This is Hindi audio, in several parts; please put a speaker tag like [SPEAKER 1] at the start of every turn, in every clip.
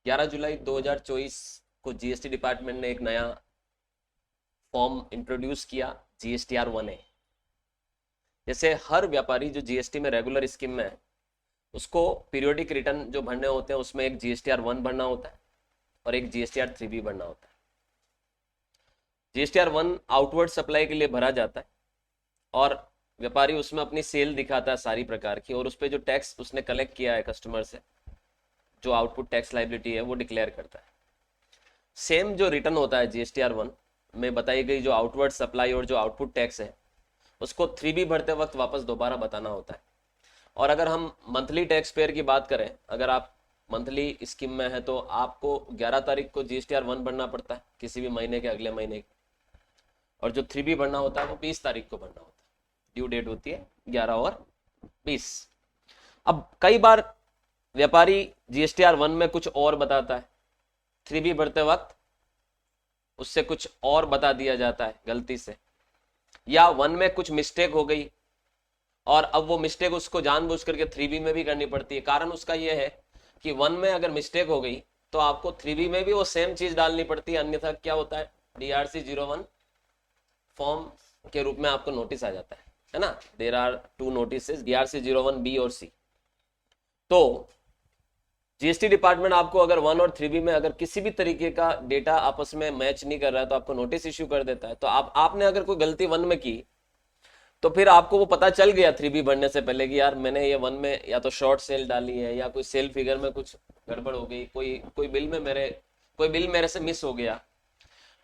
[SPEAKER 1] 11 जुलाई 2024 को जीएसटी डिपार्टमेंट ने एक नया फॉर्म इंट्रोड्यूस किया, GSTR-1A। जैसे हर व्यापारी जो जीएसटी में रेगुलर स्कीम में है, उसको पीरियोडिक रिटर्न जो भरने होते हैं उसमें एक GSTR-1 भरना होता है और एक GSTR-3B भरना होता है। GSTR-1 आउटवर्ड सप्लाई के लिए भरा जाता है और व्यापारी उसमें अपनी सेल दिखाता है सारी प्रकार की, और उस पर जो टैक्स उसने कलेक्ट किया है कस्टमर से, जो आउटपुट टैक्स लाइबिलिटी है, वो डिक्लेयर करता है। सेम जो रिटर्न होता है GSTR-1 में बताई गई जो आउटवर्ड सप्लाई और जो आउटपुट टैक्स है, उसको 3B भरते वक्त वापस दोबारा बताना होता है। और अगर हम मंथली टैक्स पेयर की बात करें, अगर आप मंथली स्कीम में है तो आपको 11 तारीख को GSTR-1 भरना पड़ता है किसी भी महीने के अगले महीने की, और जो 3B भरना होता है वो 20 तारीख को भरना होता है। ड्यू डेट होती है 11 और 20। अब कई बार व्यापारी GSTR-1 में कुछ और बताता है, 3B भरते वक्त उससे कुछ और बता दिया जाता है गलती से, या 1 में कुछ मिस्टेक हो गई और अब वो मिस्टेक उसको जानबूझ करके 3B में भी करनी पड़ती है। कारण उसका ये है कि 1 में अगर मिस्टेक हो गई तो आपको 3B में भी वो सेम चीज डालनी पड़ती है, अन्यथा क्या होता है, DRC-01 फॉर्म के रूप में आपको नोटिस आ जाता है ना। देयर आर 2 नोटिसेस, DRC-01B और C। तो जीएसटी डिपार्टमेंट आपको अगर 1 और 3B में अगर किसी भी तरीके का डेटा आपस में मैच नहीं कर रहा है तो आपको नोटिस इश्यू कर देता है। तो आपने अगर कोई गलती 1 में की तो फिर आपको वो पता चल गया 3B भरने से पहले कि यार मैंने ये 1 में या तो शॉर्ट सेल डाली है, या कोई सेल फिगर में कुछ गड़बड़ हो गई, कोई बिल मेरे से मिस हो गया,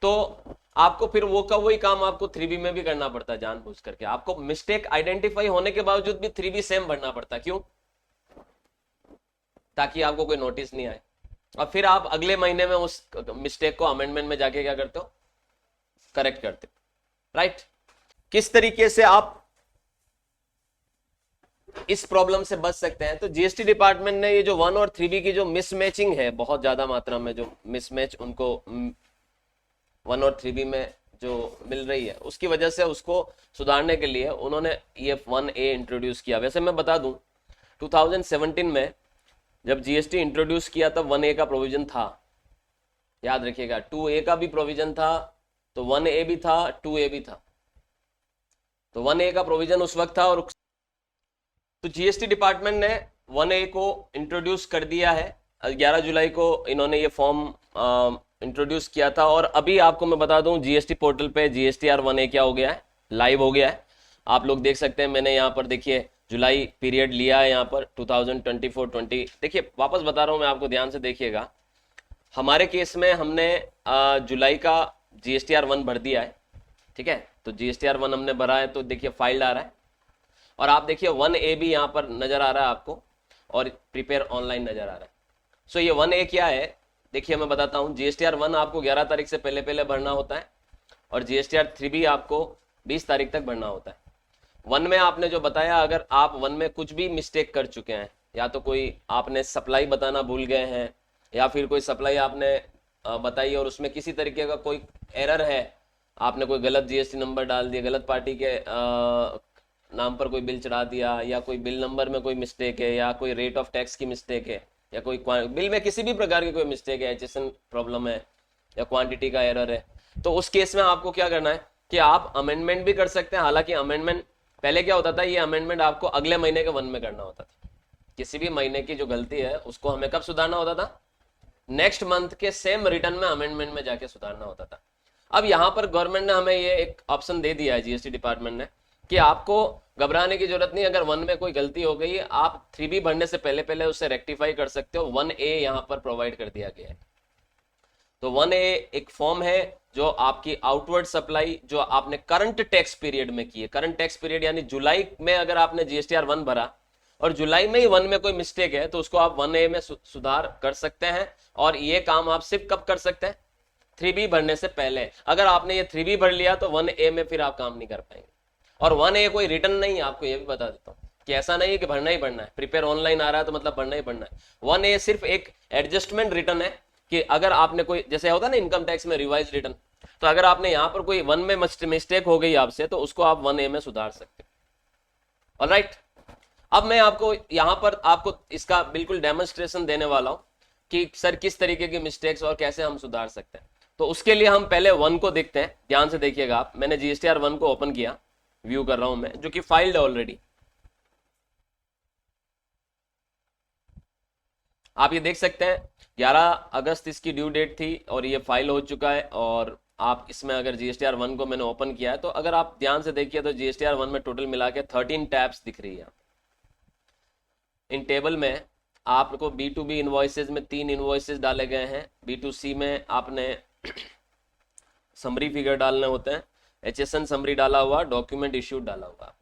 [SPEAKER 1] तो आपको फिर वो का वही काम आपको 3B में भी करना पड़ता है जानबूझ करके। आपको मिस्टेक आइडेंटिफाई होने के बावजूद भी 3B सेम भरना पड़ता है। क्यों? ताकि आपको कोई नोटिस नहीं आए, और फिर आप अगले महीने में उस मिस्टेक को अमेंडमेंट में जाके क्या करते हो, करेक्ट करते हो, राइट। किस तरीके से आप इस प्रॉब्लम से बच सकते हैं? तो जीएसटी डिपार्टमेंट ने ये जो 1 और 3B की जो मिसमैचिंग है, बहुत ज्यादा मात्रा में जो मिसमैच उनको 1 और 3B में जो मिल रही है, उसकी वजह से उसको सुधारने के लिए उन्होंने ये 1A इंट्रोड्यूस किया। वैसे मैं बता दूं 2017 में जब जीएसटी इंट्रोड्यूस किया तब 1A का प्रोविजन था, याद रखिएगा। 2A का भी प्रोविजन था, तो 1A भी था, 2A भी था। तो 1A का प्रोविजन उस वक्त था, और तो जीएसटी डिपार्टमेंट ने 1A को इंट्रोड्यूस कर दिया है। 11 जुलाई को इन्होंने ये फॉर्म इंट्रोड्यूस किया था, और अभी आपको मैं बता दूं जीएसटी पोर्टल पे GSTR-1A क्या हो गया है, लाइव हो गया है। आप लोग देख सकते हैं, मैंने यहाँ पर देखिए जुलाई पीरियड लिया है यहाँ पर 2024-20। देखिए वापस बता रहा हूँ मैं आपको, ध्यान से देखिएगा। हमारे केस में हमने जुलाई का GSTR-1 भर दिया है, ठीक है। तो GSTR-1 हमने भरा है, तो देखिए फाइल आ रहा है, और आप देखिए 1A भी यहाँ पर नजर आ रहा है आपको, और प्रिपेयर ऑनलाइन नजर आ रहा है। सो ये 1A क्या है, देखिए मैं बताता हूँ। GSTR-1 आपको 11 तारीख से पहले पहले भरना होता है, और GSTR-3B आपको 20 तारीख तक भरना होता है। 1 में आपने जो बताया, अगर आप 1 में कुछ भी मिस्टेक कर चुके हैं, या तो कोई आपने सप्लाई बताना भूल गए हैं, या फिर कोई सप्लाई आपने बताई और उसमें किसी तरीके का कोई एरर है, आपने कोई गलत जीएसटी नंबर डाल दिया, गलत पार्टी के नाम पर कोई बिल चढ़ा दिया, या कोई बिल नंबर में कोई मिस्टेक है, या कोई रेट ऑफ टैक्स की मिस्टेक है, या कोई बिल में किसी भी प्रकार की कोई मिस्टेक है, एचएसएन प्रॉब्लम है, या क्वांटिटी का एरर है, तो उस केस में आपको क्या करना है कि आप अमेंडमेंट भी कर सकते हैं। हालांकि अमेंडमेंट पहले क्या होता था, ये अमेंडमेंट आपको अगले महीने के 1 में करना होता था। किसी भी महीने की जो गलती है उसको हमें कब सुधारना होता था, नेक्स्ट मंथ के सेम रिटर्न में अमेंडमेंट में जाके सुधारना होता था। अब यहां पर गवर्नमेंट ने हमें ये एक ऑप्शन दे दिया है, जीएसटी डिपार्टमेंट ने, कि आपको घबराने की जरूरत नहीं। अगर 1 में कोई गलती हो गई, आप 3B भरने से पहले पहले उसे रेक्टिफाई कर सकते हो। 1A यहां पर प्रोवाइड कर दिया गया है। तो 1A एक फॉर्म है जो आपकी आउटवर्ड सप्लाई जो आपने करंट टैक्स पीरियड में की है, करंट टैक्स पीरियड यानी जुलाई में अगर आपने GSTR-1 भरा और जुलाई में ही 1 में कोई मिस्टेक है, तो उसको आप 1A में सुधार कर सकते हैं। और ये काम आप सिर्फ कब कर सकते हैं, 3B भरने से पहले। अगर आपने ये 3B भर लिया तो 1A में फिर आप काम नहीं कर पाएंगे। और 1A कोई रिटर्न नहीं है, आपको ये भी बता देता हूँ कि ऐसा नहीं है कि भरना ही भरना है, प्रिपेयर ऑनलाइन आ रहा है तो मतलब भरना ही भरना है। 1A सिर्फ एक एडजस्टमेंट रिटर्न है, कि अगर आपने कोई, जैसे होता है ना इनकम टैक्स में रिवाइज रिटर्न, तो अगर आपने यहाँ पर कोई 1 में मिस्टेक हो गई आपसे, तो उसको आप 1A में सुधार सकते हो। ऑलराइट, अब मैं आपको यहाँ पर आपको इसका बिल्कुल डेमोन्स्ट्रेशन देने वाला हूँ। कि सर किस तरीके की मिस्टेक्स और कैसे हम सुधार सकते हैं। तो उसके लिए हम पहले 1 को देखते हैं, ध्यान से देखिएगा आप। मैंने GSTR 1 को ओपन किया, व्यू कर रहा हूं मैं, जो कि फाइल्ड है ऑलरेडी। आप ये देख सकते हैं 11 अगस्त इसकी ड्यू डेट थी और ये फाइल हो चुका है। और आप इसमें अगर GSTR 1 को मैंने ओपन किया है तो अगर आप ध्यान से देखिए तो GSTR 1 में टोटल मिला के 13 टैब्स दिख रही है। इन टेबल में आपको B2B इनवॉइसेज में 3 इनवॉइसेज डाले गए हैं, B2C में आपने समरी फिगर डालने होते हैं, HSN समरी डाला हुआ, डॉक्यूमेंट इश्यूड डाला हुआ,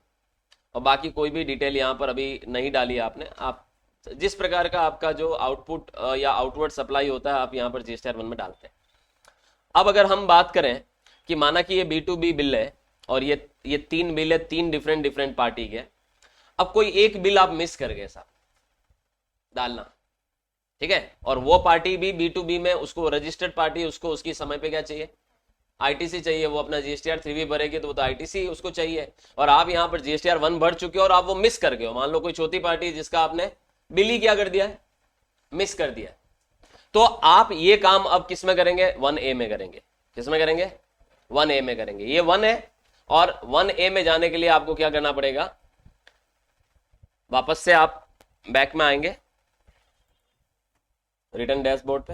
[SPEAKER 1] और बाकी कोई भी डिटेल यहाँ पर अभी नहीं डाली आपने। आप जिस प्रकार का आपका जो आउटपुट या आउटवर्ड सप्लाई होता है आप यहाँ पर GSTR 1 में डालते हैं। अब अगर हम बात करें कि माना कि ये B2B बिल है और ये 3 बिल है, 3 डिफरेंट पार्टी के। अब कोई एक बिल आप मिस कर गए साहब डालना, ठीक है, और वो पार्टी भी B2B में, उसको रजिस्टर्ड पार्टी, उसको उसकी समय पे क्या चाहिए, ITC चाहिए। वो अपना GSTR 3 भी भरेगी तो वो तो ITC उसको चाहिए। और आप यहाँ पर GSTR 1 भर चुके हो और आप वो मिस कर गए हो। मान लो कोई चौथी पार्टी जिसका आपने बिल ही क्या कर दिया है, मिस कर दिया है, तो आप ये काम अब किस में करेंगे, 1A में करेंगे। किस में करेंगे, 1A में करेंगे। ये 1 है और 1A में जाने के लिए आपको क्या करना पड़ेगा, वापस से आप बैक में आएंगे रिटर्न डैशबोर्ड पे,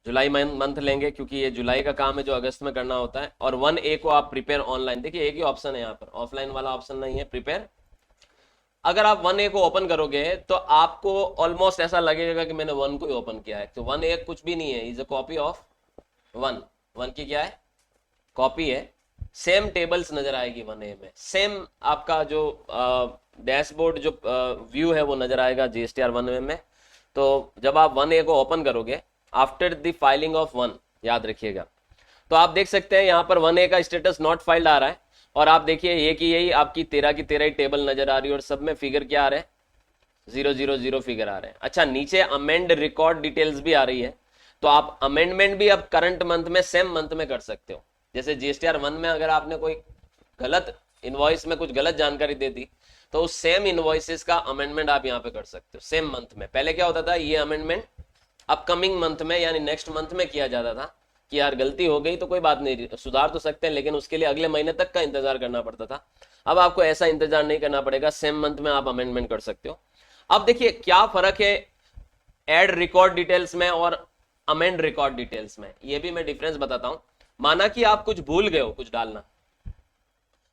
[SPEAKER 1] जुलाई मंथ लेंगे क्योंकि ये जुलाई का काम है जो अगस्त में करना होता है। और 1A को आप प्रिपेयर ऑनलाइन, देखिए एक ही ऑप्शन है यहाँ पर, ऑफलाइन वाला ऑप्शन नहीं है, प्रिपेयर। अगर आप 1A को ओपन करोगे तो आपको ऑलमोस्ट ऐसा लगेगा कि मैंने 1 को ही ओपन किया है। तो 1A कुछ भी नहीं है, इज अ कॉपी ऑफ 1 की क्या है, कॉपी है। सेम टेबल्स नजर आएगी 1A में, सेम आपका जो डैशबोर्ड जो व्यू है वो नजर आएगा GSTR 1 में। तो जब आप 1A को ओपन करोगे आफ्टर द फाइलिंग ऑफ 1, याद रखिएगा, तो आप देख सकते हैं यहाँ पर 1A का स्टेटस नॉट फाइल्ड आ रहा है। और आप देखिए ये कि यही आपकी 13 की 13 ही टेबल नजर आ रही है और सब में फिगर क्या आ रहे हैं, 000 फिगर आ रहे हैं। अच्छा, नीचे अमेंड रिकॉर्ड डिटेल्स भी आ रही है। तो आप अमेंडमेंट भी अब करंट मंथ में सेम मंथ में कर सकते हो। जैसे GSTR 1 में अगर आपने कोई गलत इनवॉइस में कुछ गलत जानकारी दे दी तो उस सेम इनवॉइसेस का अमेंडमेंट आप यहाँ पे कर सकते हो सेम मंथ में। पहले क्या होता था, ये अमेंडमेंट अपकमिंग मंथ में यानी नेक्स्ट मंथ में किया जाता था कि यार गलती हो गई तो कोई बात नहीं, सुधार तो सकते हैं, लेकिन उसके लिए अगले महीने तक का इंतजार करना पड़ता था। अब आपको ऐसा इंतजार नहीं करना पड़ेगा, सेम मंथ में आप अमेंडमेंट कर सकते हो। अब देखिए क्या फर्क है ऐड रिकॉर्ड डिटेल्स में और अमेंड रिकॉर्ड डिटेल्स में, ये भी मैं डिफरेंस बताता हूं। माना कि आप कुछ भूल गए हो कुछ डालना,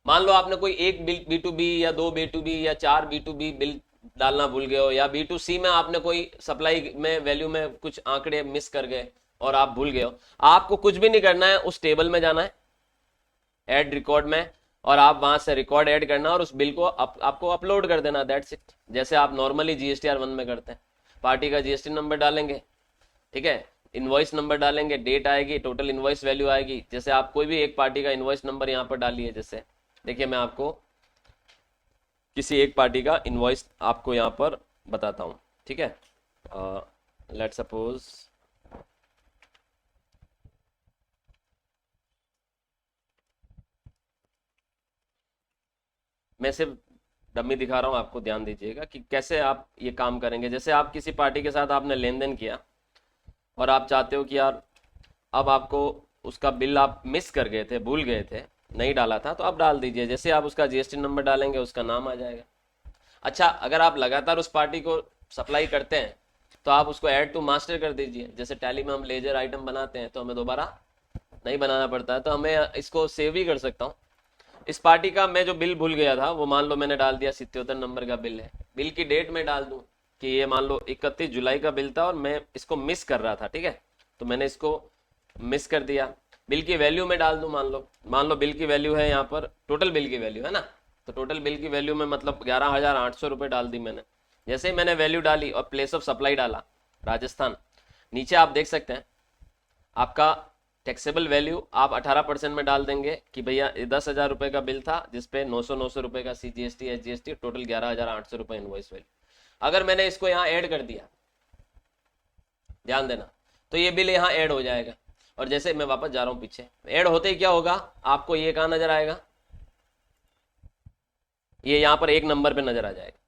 [SPEAKER 1] मान लो आपने कोई एक बिल B2B या 2 B2B या 4 B2B बिल डालना भूल गए हो, या B2C में आपने कोई सप्लाई में वैल्यू में कुछ आंकड़े मिस कर गए और आप भूल गए हो। आपको कुछ भी नहीं करना है, उस टेबल में जाना है ऐड रिकॉर्ड में और आप वहां से रिकॉर्ड ऐड करना और उस बिल को आपको अपलोड कर देना, दैट्स इट। जैसे आप नॉर्मली GSTR 1 में करते हैं, पार्टी का GST नंबर डालेंगे, ठीक है, इनवॉइस नंबर डालेंगे, डेट आएगी, टोटल इनवॉइस वैल्यू आएगी। जैसे आप कोई भी एक पार्टी का इनवॉइस नंबर यहाँ पर डालिए, जैसे देखिए मैं आपको किसी एक पार्टी का इनवॉइस आपको यहाँ पर बताता हूँ, ठीक है। लेट सपोज मैं सिर्फ डमी दिखा रहा हूँ, आपको ध्यान दीजिएगा कि कैसे आप ये काम करेंगे। जैसे आप किसी पार्टी के साथ आपने लेन देन किया और आप चाहते हो कि यार अब आपको उसका बिल आप मिस कर गए थे, भूल गए थे, नहीं डाला था, तो आप डाल दीजिए। जैसे आप उसका GST नंबर डालेंगे उसका नाम आ जाएगा। अच्छा, अगर आप लगातार उस पार्टी को सप्लाई करते हैं तो आप उसको ऐड टू मास्टर कर दीजिए। जैसे टैली में हम लेजर आइटम बनाते हैं तो हमें दोबारा नहीं बनाना पड़ता है, तो हमें इसको सेव भी कर सकता हूँ। इस पार्टी का मैं जो बिल भूल गया था वो मान लो मैंने डाल दिया 77 नंबर का बिल है, बिल की डेट में डाल दूं कि ये मान लो 31 जुलाई का बिल था और मैं इसको मिस कर रहा था, ठीक है, तो मैंने इसको मिस कर दिया। बिल की वैल्यू में डाल दूं, मान लो बिल की वैल्यू है यहाँ पर, टोटल बिल की वैल्यू है ना, तो टोटल बिल की वैल्यू में मतलब 11,800 रुपये डाल दी मैंने। जैसे ही मैंने वैल्यू डाली और प्लेस ऑफ सप्लाई डाला राजस्थान, नीचे आप देख सकते हैं आपका टैक्सेबल वैल्यू आप 18% में डाल देंगे कि भैया 10,000 रुपये का बिल था जिसपे 900 रुपये का CGST SGST, टोटल 11,800 रुपये इनवॉइस वैल्यू। अगर मैंने इसको यहाँ ऐड कर दिया, ध्यान देना, तो ये बिल यहाँ ऐड हो जाएगा। और जैसे मैं वापस जा रहा हूँ पीछे, ऐड होते ही क्या होगा, आपको ये कहाँ नजर आएगा, ये यहाँ पर एक नंबर पे नजर आ जाएगा,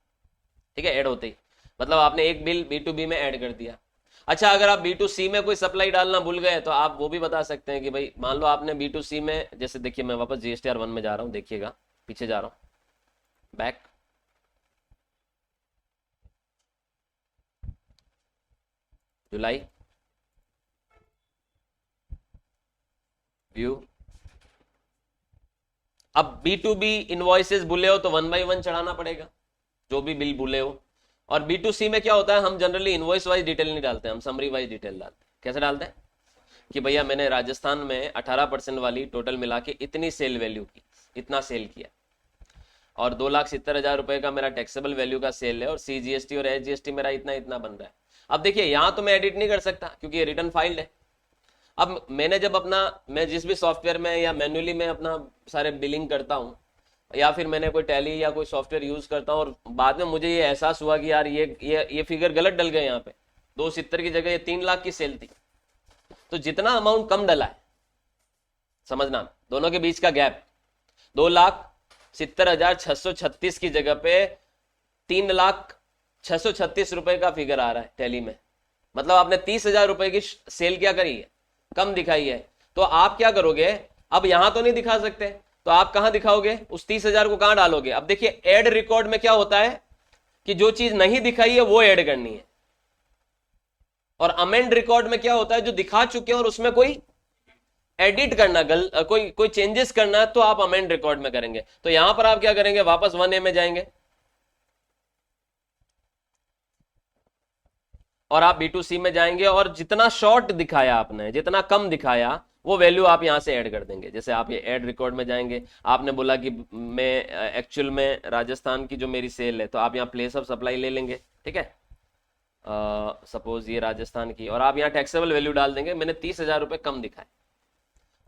[SPEAKER 1] ठीक है, ऐड होते ही, मतलब आपने एक बिल B2B में ऐड कर दिया। अच्छा, अगर आप B2C में कोई सप्लाई डालना भूल गए तो आप वो भी बता सकते हैं कि भाई मान लो आपने B2C में, जैसे देखिए मैं वापस GSTR 1 में जा रहा हूँ, देखिएगा पीछे जा रहा हूँ, बैक, जुलाई, व्यू। अब B2B इनवॉइसेस भूले हो तो 1 बाई 1 चढ़ाना पड़ेगा, जो भी बिल भूले हो। और B2C में क्या होता है, हम जनरली इनवॉइस वाइज डिटेल नहीं डालते, हम समरी वाइज डिटेल डालते हैं। कैसे डालते हैं कि भैया मैंने राजस्थान में 18% वाली टोटल मिला के इतनी सेल वैल्यू की, इतना सेल किया, और 2,70,000 रुपए का मेरा टैक्सेबल वैल्यू का सेल है, और CGST और SGST मेरा इतना इतना बन रहा है। अब देखिए यहां तो मैं एडिट नहीं कर सकता क्योंकि ये रिटर्न फाइल है। अब मैंने जब अपना, मैं जिस भी सॉफ्टवेयर में या मैन्युअली में अपना सारे बिलिंग करता हूँ, या फिर मैंने कोई टैली या कोई सॉफ्टवेयर यूज करता हूँ, और बाद में मुझे ये एहसास हुआ कि यार ये फिगर गलत डल गए, यहाँ पे 270 की जगह ये 3 लाख की सेल थी, तो जितना अमाउंट कम डला है, समझना दोनों के बीच का गैप, 2,70,636 की जगह पे 3,06,36 रुपए का फिगर आ रहा है टैली में, मतलब आपने 30,000 रुपए की सेल क्या करी है, कम दिखाई है। तो आप क्या करोगे, अब यहां तो नहीं दिखा सकते, तो आप कहां दिखाओगे, उस 30,000 को कहां डालोगे। अब देखिए ऐड रिकॉर्ड में क्या होता है कि जो चीज नहीं दिखाई है वो ऐड करनी है, और अमेंड रिकॉर्ड में क्या होता है, जो दिखा चुके हैं और उसमें कोई एडिट करना, कोई चेंजेस करना है तो आप अमेंड रिकॉर्ड में करेंगे। तो यहां पर आप क्या करेंगे, वापस 1A में जाएंगे और आप B2C में जाएंगे, और जितना शॉर्ट दिखाया आपने, जितना कम दिखाया, वो वैल्यू आप यहां से ऐड कर देंगे। जैसे आप ये ऐड रिकॉर्ड में जाएंगे, आपने बोला कि मैं एक्चुअल में राजस्थान की जो मेरी सेल है, तो आप यहाँ प्लेस ऑफ सप्लाई ले लेंगे, ठीक है, सपोज ये राजस्थान की, और आप यहाँ टैक्सेबल वैल्यू डाल देंगे, मैंने 30,000 रुपए कम दिखाए।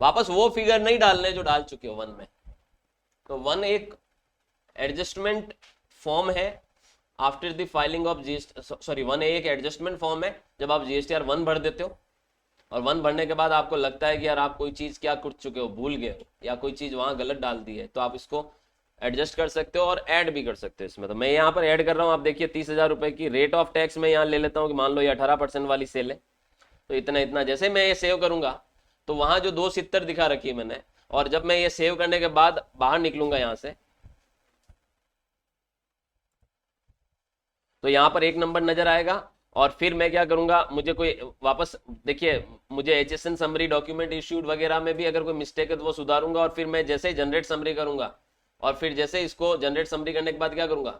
[SPEAKER 1] वापस वो फिगर नहीं डालने जो डाल चुके हो 1 में। तो 1 एक एडजस्टमेंट फॉर्म है after the filing of sorry 1A एक एडजस्टमेंट फॉर्म है, जब आप GSTR 1 भर देते हो, और 1 भरने के बाद आपको लगता है कि यार आप कोई चीज क्या कर चुके हो, भूल गए हो, या कोई चीज वहां गलत डाल दी है, तो आप इसको एडजस्ट कर सकते हो और ऐड भी कर सकते हो इसमें। तो मैं यहाँ पर ऐड कर रहा हूँ, आप देखिए 30,000 रुपए की रेट ऑफ टैक्स में यहाँ ले लेता हूँ कि मान लो ये 18% वाली सेल है, तो इतना इतना, जैसे मैं ये सेव करूंगा तो वहां जो 270 दिखा रखी है मैंने, और जब मैं ये सेव करने के बाद बाहर निकलूंगा यहां से, तो यहां पर एक नंबर नजर आएगा। और फिर मैं क्या करूंगा, मुझे कोई वापस देखिए, मुझे HSN समरी डॉक्यूमेंट इश्यूड वगैरह में भी अगर कोई मिस्टेक है तो वो सुधारूंगा, और फिर मैं जैसे ही जनरेट समरी करूंगा, और फिर जैसे इसको जनरेट समरी करने के बाद क्या करूंगा,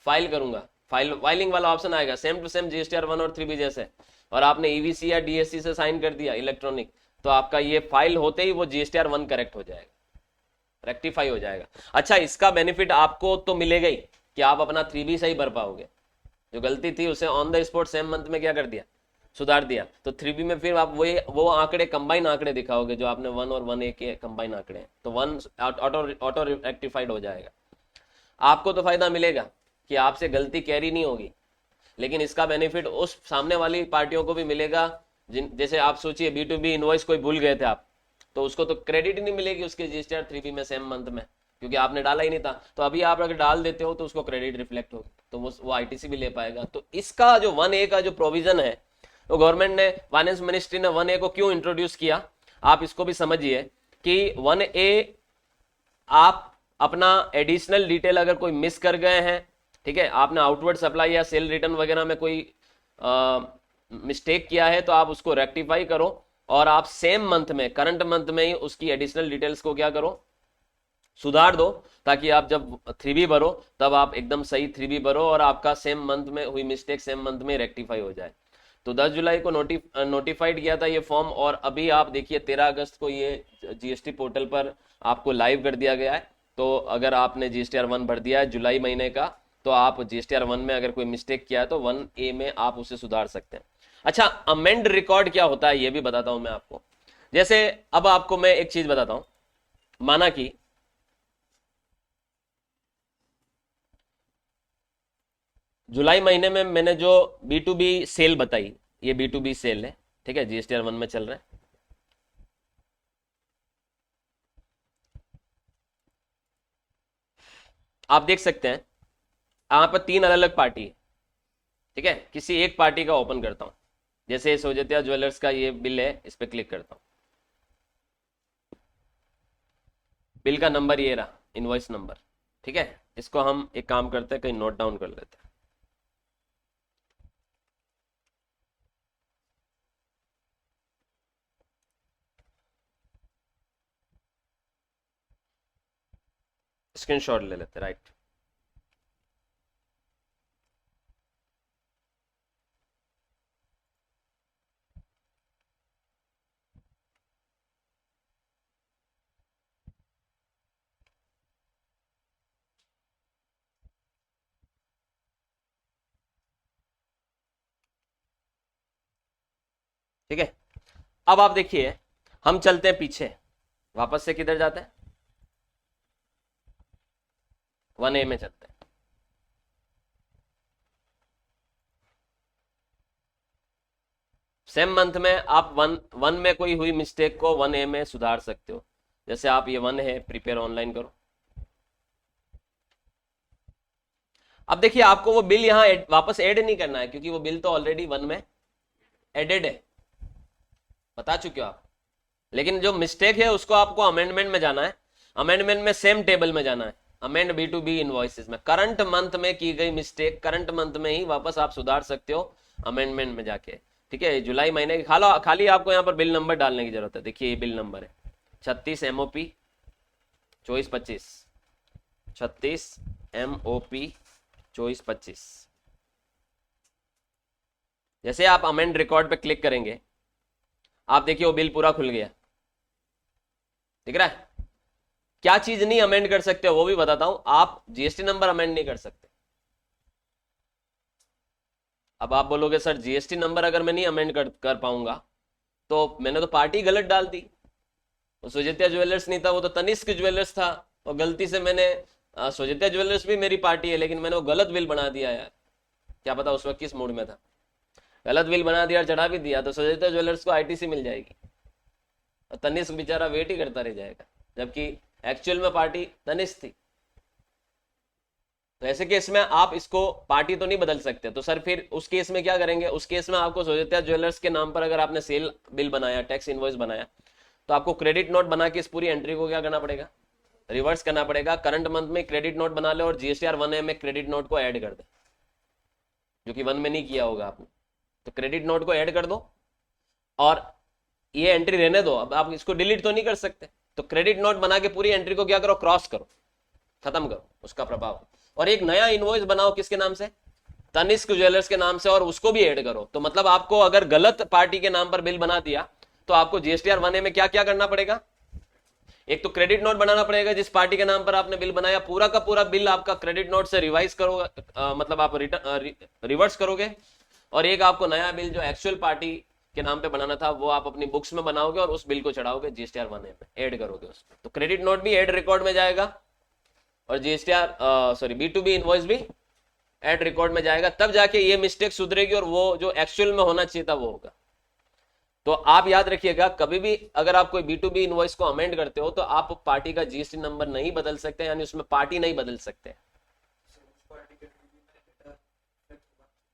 [SPEAKER 1] फाइल करूंगा, फाइलिंग वाला ऑप्शन आएगा, सेम टू सेम GSTR 1 और 3B जैसे, और आपने EVC या DSC से साइन कर दिया इलेक्ट्रॉनिक, तो आपका ये फाइल होते ही वो GSTR 1 करेक्ट हो जाएगा, रेक्टिफाई हो जाएगा। अच्छा, इसका बेनिफिट आपको तो मिलेगा ही कि आप अपना 3B सही भर पाओगे, जो गलती थी उसे on the spot same month में क्या कर दिया, सुधार दिया। तो 3B में फिर आप वो आंकड़े, कंबाइन आंकड़े दिखाओगे जो आपने 1 और 1A के कंबाइन आंकड़े हैं, तो 1 ऑटो रेक्टिफाइड हो जाएगा। आपको तो फायदा मिलेगा कि आपसे गलती कैरी नहीं होगी, लेकिन इसका बेनिफिट उस सामने वाली पार्टियों को भी मिलेगा, जैसे आप सोचिए B2B इनवॉइस कोई भूल गए थे आप, तो उसको तो क्रेडिट ही नहीं मिलेगी उसके GSTR 3B में सेम मंथ में, क्योंकि आपने डाला ही नहीं था। तो अभी आप अगर डाल देते हो तो उसको क्रेडिट रिफ्लेक्ट होगी, तो वो ITC भी ले पाएगा। तो इसका जो 1A का जो प्रोविजन है, तो गवर्नमेंट ने, फाइनेंस मिनिस्ट्री ने 1A को क्यों इंट्रोड्यूस किया, आप इसको भी समझिए कि 1A आप अपना एडिशनल डिटेल अगर कोई मिस कर गए हैं, ठीक है, आपने आउटवर्ड सप्लाई या सेल रिटर्न वगैरह में कोई मिस्टेक किया है, तो आप उसको रेक्टिफाई करो, और आप सेम मंथ में, करंट मंथ में ही उसकी एडिशनल डिटेल्स को क्या करो, सुधार दो, ताकि आप जब 3B भरो तब आप एकदम सही 3B भरो, और आपका सेम मंथ में हुई मिस्टेक सेम मंथ में रेक्टिफाई हो जाए। तो 10 जुलाई को नोटिफाइड किया था ये फॉर्म, और अभी आप देखिए 13 अगस्त को ये GST पोर्टल पर आपको लाइव कर दिया गया है। तो अगर आपने GSTR 1 भर दिया है जुलाई महीने का, तो आप GSTR 1 में अगर कोई मिस्टेक किया है तो 1A में आप उसे सुधार सकते हैं। अच्छा, अमेंड रिकॉर्ड क्या होता है ये भी बताता हूं मैं आपको। जैसे अब आपको मैं एक चीज बताता हूं, माना कि जुलाई महीने में मैंने जो B2B सेल बताई, ये B2B सेल है, ठीक है, GSTR 1 में चल रहा है। आप देख सकते हैं यहाँ पर 3 अलग अलग पार्टी है, ठीक है। किसी एक पार्टी का ओपन करता हूं, जैसे सोजेतिया ज्वेलर्स का ये बिल है, इस पर क्लिक करता हूं। बिल का नंबर ये रहा, इनवॉइस नंबर, ठीक है। इसको हम एक काम करते हैं, कहीं नोट डाउन कर लेते हैं। स्क्रीनशॉट ले लेते, राइट। ठीक है, अब आप देखिए, हम चलते हैं पीछे, वापस से किधर जाते हैं, 1A में चलते हैं। सेम मंथ में आप वन में कोई हुई मिस्टेक को 1A में सुधार सकते हो। जैसे आप ये 1 है, प्रिपेयर ऑनलाइन करो। अब देखिए, आपको वो बिल यहाँ वापस ऐड नहीं करना है, क्योंकि वो बिल तो ऑलरेडी 1 में एडेड है, बता चुके हो आप। लेकिन जो मिस्टेक है उसको आपको अमेंडमेंट में जाना है, अमेंडमेंट में सेम टेबल में जाना है, अमेंड B2B इनवॉइसेस में करंट मंथ में की गई मिस्टेक करंट मंथ में ही वापस आप सुधार सकते हो अमेंडमेंट में जाके, ठीक है। जुलाई महीने की खाली आपको यहाँ पर बिल नंबर डालने की जरूरत है। देखिए ये बिल नंबर है 36 MOP 2425, 36 MOP 2425। जैसे आप अमेंड रिकॉर्ड पे क्लिक करेंगे, आप देखिए वो बिल पूरा खुल गया, दिख रहा है। क्या चीज नहीं अमेंड कर सकते वो भी बताता हूं, आप जीएसटी नंबर अमेंड नहीं कर सकते। अब आप बोलोगे सर जीएसटी नंबर अगर मैं नहीं अमेंड कर पाऊंगा, तो मैंने तो पार्टी गलत डाल दी, वो सोजेतिया ज्वेलर्स नहीं था, वो तो तनिष्क ज्वेलर्स था, और गलती से मैंने सोजेतिया ज्वेलर्स भी मेरी पार्टी है, लेकिन मैंने वो गलत बिल बना दिया यार। क्या पता उस वक्त किस मूड में था, गलत बिल बना दिया और चढ़ा भी दिया, तो सोजेतिया ज्वेलर्स को आईटीसी मिल जाएगी और तनिष्क बेचारा वेट ही करता रह जाएगा, जबकि एक्चुअल में पार्टी तनिष्क थी। तो ऐसे केस में आप इसको पार्टी तो नहीं बदल सकते, तो सर फिर उस केस में क्या करेंगे, उस केस में आपको सोजेतिया ज्वेलर्स के नाम पर अगर आपने सेल बिल बनाया, टैक्स इनवॉइस बनाया, तो आपको क्रेडिट नोट बना के इस पूरी एंट्री को क्या करना पड़ेगा, रिवर्स करना पड़ेगा। करंट मंथ में क्रेडिट नोट बना ले और जीएसटीआर 1A में क्रेडिट नोट को ऐड कर दे, जो कि 1 में नहीं किया होगा आपने, तो क्रेडिट नोट को ऐड कर दो और ये एंट्री रहने दो। अब आप इसको डिलीट तो नहीं कर सकते, तो क्रेडिट नोट बना के पूरी एंट्री को क्या करो, क्रॉस करो, खत्म करो उसका प्रभाव, और एक नया इनवॉइस बनाओ, किसके नाम से, तनिष्क ज्वेलर्स के नाम से, और उसको भी ऐड करो। तो मतलब आपको अगर गलत पार्टी के नाम पर बिल बना दिया, तो आपको जीएसटीआर 1A में क्या क्या करना पड़ेगा, एक तो क्रेडिट नोट बनाना पड़ेगा, जिस पार्टी के नाम पर आपने बिल बनाया पूरा का पूरा बिल आपका क्रेडिट नोट से रिवाइज करोगे, मतलब आप रिवर्स करोगे, और एक आपको नया बिल जो एक्चुअल पार्टी के नाम पे बनाना था वो आप अपनी बुक्स में बनाओगे और उस बिल को चढ़ाओगे जीएसटीआर 1A में ऐड करोगे उसको, तो क्रेडिट नोट भी ऐड रिकॉर्ड में जाएगा और जीएसटीआर B2B इनवॉइस भी ऐड रिकॉर्ड में जाएगा, तब जाके ये मिस्टेक सुधरेगी और वो जो एक्चुअल में होना चाहिए था वो होगा। तो आप याद रखिएगा, कभी भी अगर आप कोई B2B इनवॉइस को अमेंड करते हो तो आप पार्टी का जीएसटी नंबर नहीं बदल सकते, यानी उसमें पार्टी नहीं बदल सकते।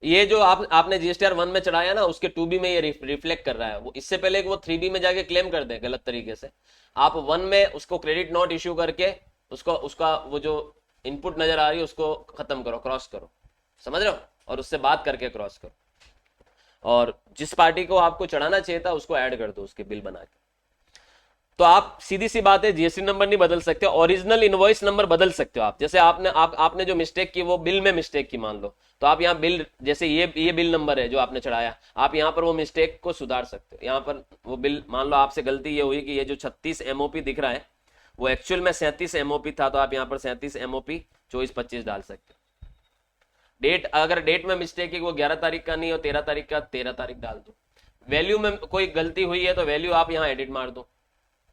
[SPEAKER 1] ये जो आपने जीएसटीआर 1 में चढ़ाया ना, उसके 2B में ये रिफ्लेक्ट कर रहा है। वो इससे पहले कि वो 3B में जाके क्लेम कर दे गलत तरीके से, आप 1 में उसको क्रेडिट नोट इश्यू करके उसका वो जो इनपुट नजर आ रही है उसको खत्म करो, क्रॉस करो, समझ रहे हो, और उससे बात करके क्रॉस करो, और जिस पार्टी को आपको चढ़ाना चाहिए था उसको ऐड कर दो उसके बिल बना के। तो आप सीधी सी बात है, जीएसटी नंबर नहीं बदल सकते, ओरिजिनल इनवॉइस नंबर बदल सकते हो आप। जैसे आपने जो मिस्टेक की वो बिल में मिस्टेक की मान लो, तो आप यहाँ बिल, जैसे ये बिल नंबर है जो आपने चढ़ाया, आप यहाँ पर वो मिस्टेक को सुधार सकते हो। यहाँ पर वो बिल, मान लो आपसे गलती ये हुई कि ये जो 36 MOP दिख रहा है वो एक्चुअल में 37 MOP था, तो आप यहाँ पर 37 MOP 2425 डाल सकते हो। डेट, अगर डेट में मिस्टेक है वो 11 तारीख का नहीं हो 13 तारीख का, 13 तारीख डाल दो। वैल्यू में कोई गलती हुई है तो वैल्यू आप यहाँ एडिट मार दो,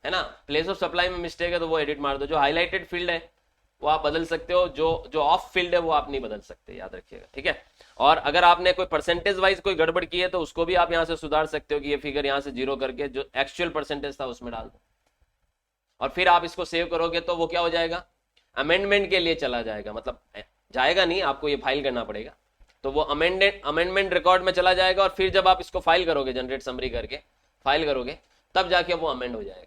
[SPEAKER 1] है ना। प्लेस ऑफ सप्लाई में मिस्टेक है तो वो एडिट मार दो। जो हाईलाइटेड फील्ड है वो आप बदल सकते हो, जो ऑफ फील्ड है वो आप नहीं बदल सकते, याद रखिएगा, ठीक है। और अगर आपने कोई परसेंटेज वाइज कोई गड़बड़ की है तो उसको भी आप यहाँ से सुधार सकते हो कि ये फिगर यहाँ से 0 करके जो एक्चुअल परसेंटेज था उसमें डाल दो, और फिर आप इसको सेव करोगे तो वो क्या हो जाएगा, अमेंडमेंट के लिए चला जाएगा, मतलब जाएगा नहीं, आपको ये फाइल करना पड़ेगा। तो वो अमेंडमेंट रिकॉर्ड में चला जाएगा और फिर जब आप इसको फाइल करोगे, जनरेट समरी करके फाइल करोगे, तब जाके वो अमेंड हो जाएगा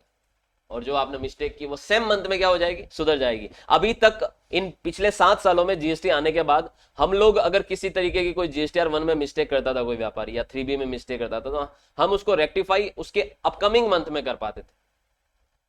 [SPEAKER 1] और जो आपने मिस्टेक की वो सेम मंथ में क्या हो जाएगी, सुधर जाएगी। अभी तक इन पिछले 7 सालों में जीएसटी आने के बाद हम लोग अगर किसी तरीके की कोई जीएसटीआर 1 में मिस्टेक करता था कोई व्यापारी या 3B में मिस्टेक करता था, तो हम उसको रेक्टिफाई उसके अपकमिंग मंथ में कर पाते थे।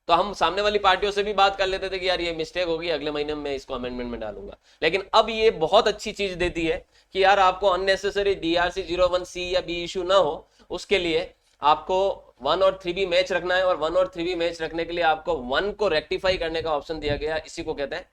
[SPEAKER 1] तो हम सामने वाली पार्टियों से भी बात कर लेते थे कि यार ये मिस्टेक होगी, अगले महीने में इसको अमेंडमेंट में डालूंगा। लेकिन अब ये बहुत अच्छी चीज देती है कि यार आपको अननेसेसरी DRC 01C या B इशू ना हो, उसके लिए आपको 1 और 3B मैच रखना है, और 1 और 3B मैच रखने के लिए आपको 1 को रेक्टिफाई करने का ऑप्शन दिया गया, इसी को कहते हैं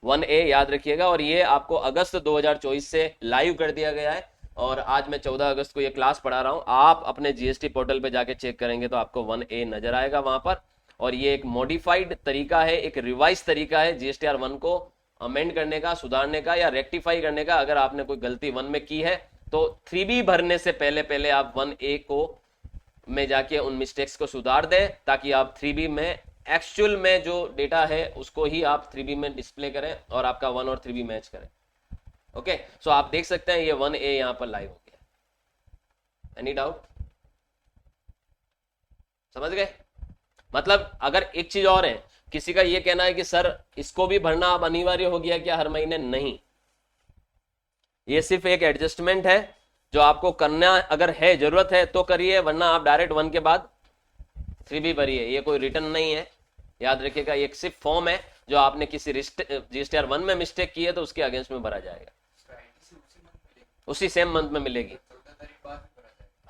[SPEAKER 1] 1A, याद रखिएगा। और ये आपको अगस्त 2024 से लाइव कर दिया गया है, और आज मैं 14 अगस्त को ये क्लास पढ़ा रहा हूं। आप अपने GST पोर्टल पे जाके चेक करेंगे तो आपको 1A नजर आएगा वहां पर। और ये एक मॉडिफाइड तरीका है, एक रिवाइज तरीका है GSTR 1 को अमेंड करने का, सुधारने का या रेक्टिफाई करने का। अगर आपने कोई गलती 1 में की है तो 3B भरने से पहले आप 1A को में जाके उन मिस्टेक्स को सुधार दें, ताकि आप 3B में एक्चुअल में जो डेटा है उसको ही आप 3B में डिस्प्ले करें और आपका 1 और 3B मैच करें। ओके, सो आप देख सकते हैं ये 1A यहां पर लाइव हो गया। Any doubt? समझ गए? मतलब अगर एक चीज और है, किसी का ये कहना है कि सर इसको भी भरना अब अनिवार्य हो गया क्या हर महीने? नहीं, ये सिर्फ एक एडजस्टमेंट है जो आपको करना, अगर है जरूरत है तो करिए, वरना आप डायरेक्ट 1 के बाद 3B भरिए। ये कोई रिटर्न नहीं है, याद रखिएगा। ये सिर्फ फॉर्म है जो आपने किसी GSTR 1 में मिस्टेक की है तो उसके अगेंस्ट में भरा जाएगा, उसी सेम मंथ में मिलेगी।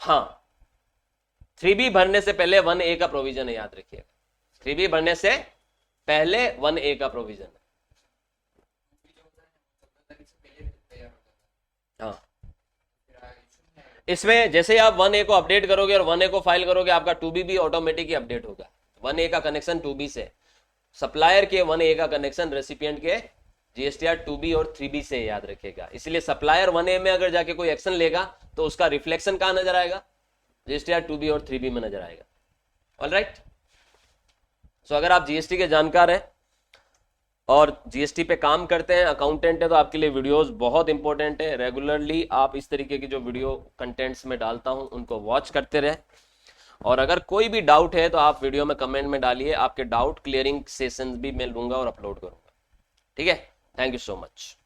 [SPEAKER 1] हाँ, 3B भरने से पहले 1A का प्रोविजन है, याद रखिएगा। 3B भरने से पहले 1A का प्रोविजन है। हाँ, इसमें जैसे आप 1A को अपडेट करोगे और 1A को फाइल करोगे, आपका 2B भी ऑटोमेटिक अपडेट होगा। 1A का कनेक्शन 2B से, सप्लायर के 1A का कनेक्शन रेसिपिएंट के GSTR 2B और 3B से, याद रखिएगा। इसलिए सप्लायर 1A में अगर जाके कोई एक्शन लेगा तो उसका रिफ्लेक्शन कहां नजर आएगा? GSTR 2B और 3B में नजर आएगा। ऑलराइट, सो अगर आप GST के जानकार हैं और GST पे काम करते हैं, अकाउंटेंट है, तो आपके लिए वीडियोस बहुत इंपॉर्टेंट है। रेगुलरली आप इस तरीके की जो वीडियो कंटेंट्स में डालता हूं उनको वॉच करते रहे। और अगर कोई भी डाउट है तो आप वीडियो में कमेंट में डालिए, आपके डाउट क्लियरिंग सेशंस भी मैं लूंगा और अपलोड करूंगा। ठीक है, थैंक यू सो मच।